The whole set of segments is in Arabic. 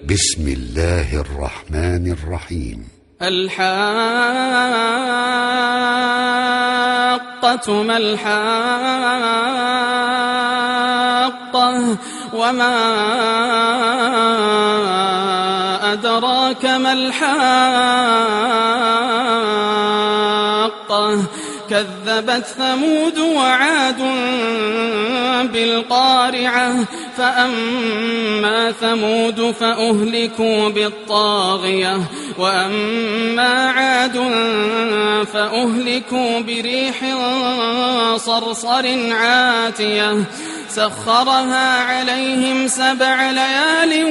بسم الله الرحمن الرحيم. الحاقة ما الحاقة وما أدراك ما الحاقة كذبت ثمود وعاد بالقارعة فأما ثمود فأهلكوا بالطاغية وأما عاد فأهلكوا بريح صرصر عاتية سخرها عليهم 7 ليال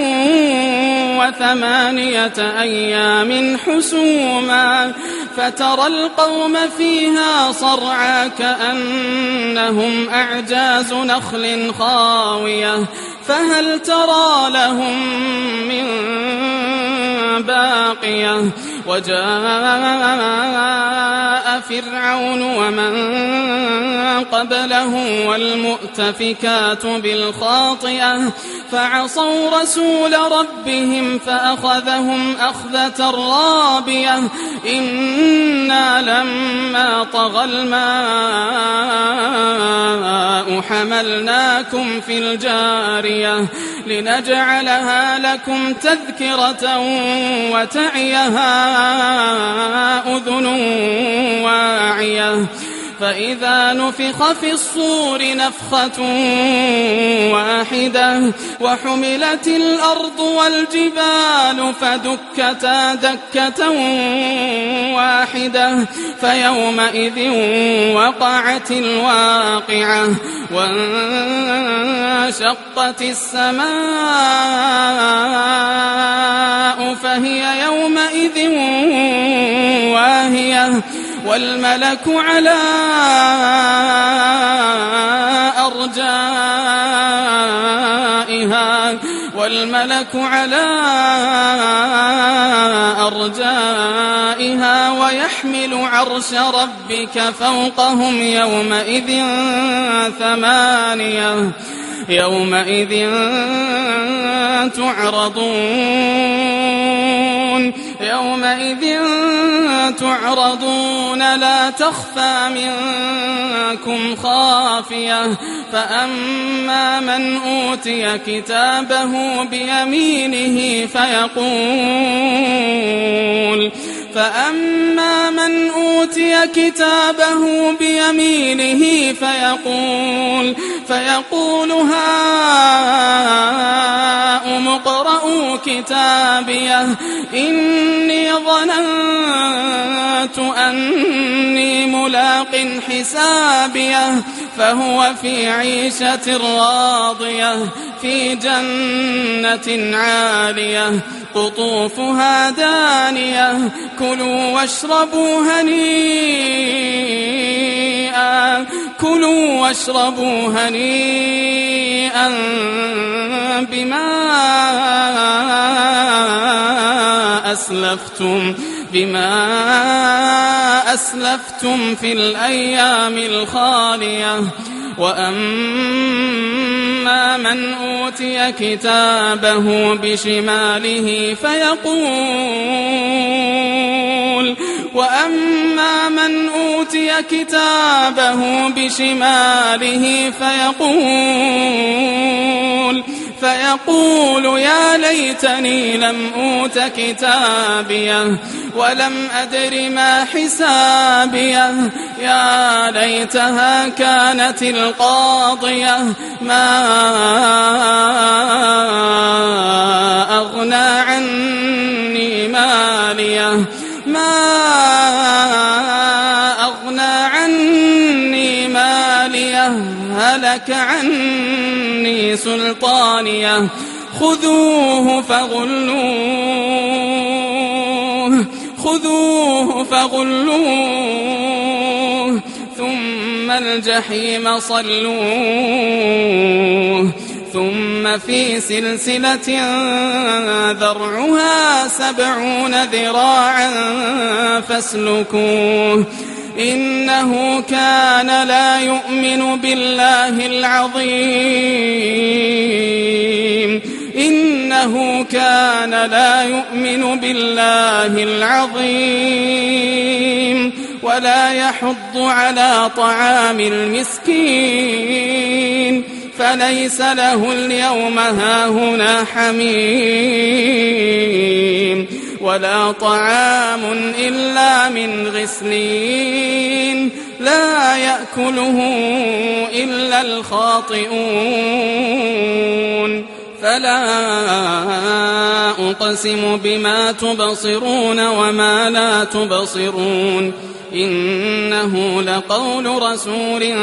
و8 أيام حسوما فترى القوم فيها صرعى كأنهم أعجاز نخل خاوية فهل ترى لهم من باقية وجاء فرعون ومن قبله والمؤتفكات بالخاطئة فعصوا رسول ربهم فأخذهم أخذة رابية إنا لما طغى الماء حملناكم في الجارية لنجعلها لكم تذكرة وتعيها أذن واعية فإذا نفخ في الصور نفخة واحدة وحملت الأرض والجبال فدكتا دكة واحدة فيومئذ وقعت الواقعة وانشقت السماء فهي يومئذ واهية والملك على أرجائها ويحمل عرش ربك فوقهم يومئذ تعرضون لا تخفى منكم خافية فأما من أوتي كتابه بيمينه فيقول هاؤم اقرءوا كتابيه إني ظننت أني ملاق حسابيه فهو في عيشة راضية في جنة عالية قطوفها دانية كلوا واشربوا هنيئا بما أسلفتم في الأيام الخالية وأما من أوتي كتابه بشماله فيقول يا ليتني لم أوت كتابيه ولم أدر ما حسابيه يا ليتها كانت القاضية ما أغنى عني ماليه هلك عني سلطانيه خذوه فغلوه ثم الجحيم صلوه ثم في سلسلة ذرعها 70 ذراعا فاسلكوه إنه كان لا يؤمن بالله العظيم إنه كان لا يؤمن بالله العظيم ولا يحض على طعام المسكين فليس له اليوم هاهنا حميم ولا طعام إلا من غسلين لا يأكله إلا الخاطئون فلا أقسم بما تبصرون وما لا تبصرون إنه لقول رسول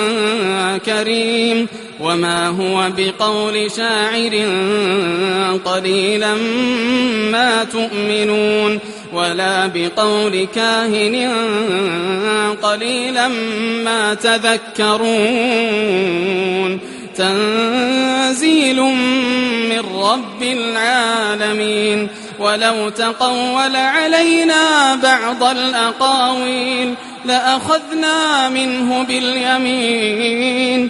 كريم وما هو بقول شاعر قليلا ما تؤمنون ولا بقول كاهن قليلا ما تذكرون تنزيل من رب العالمين ولو تقول علينا بعض الأقاويل لأخذنا منه باليمين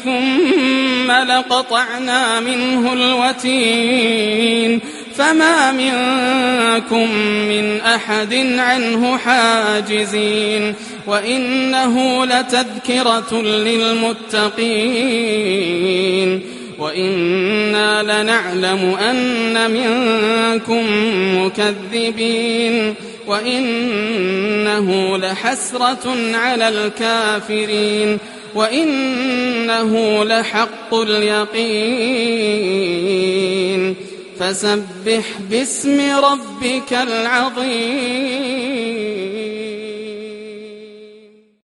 ثم لقطعنا منه الوتين فما منكم من أحد عنه حاجزين وإنه لتذكرة للمتقين وإنا لنعلم أن منكم مكذبين وإنه لحسرة على الكافرين وإنه لحق اليقين فسبح باسم ربك العظيم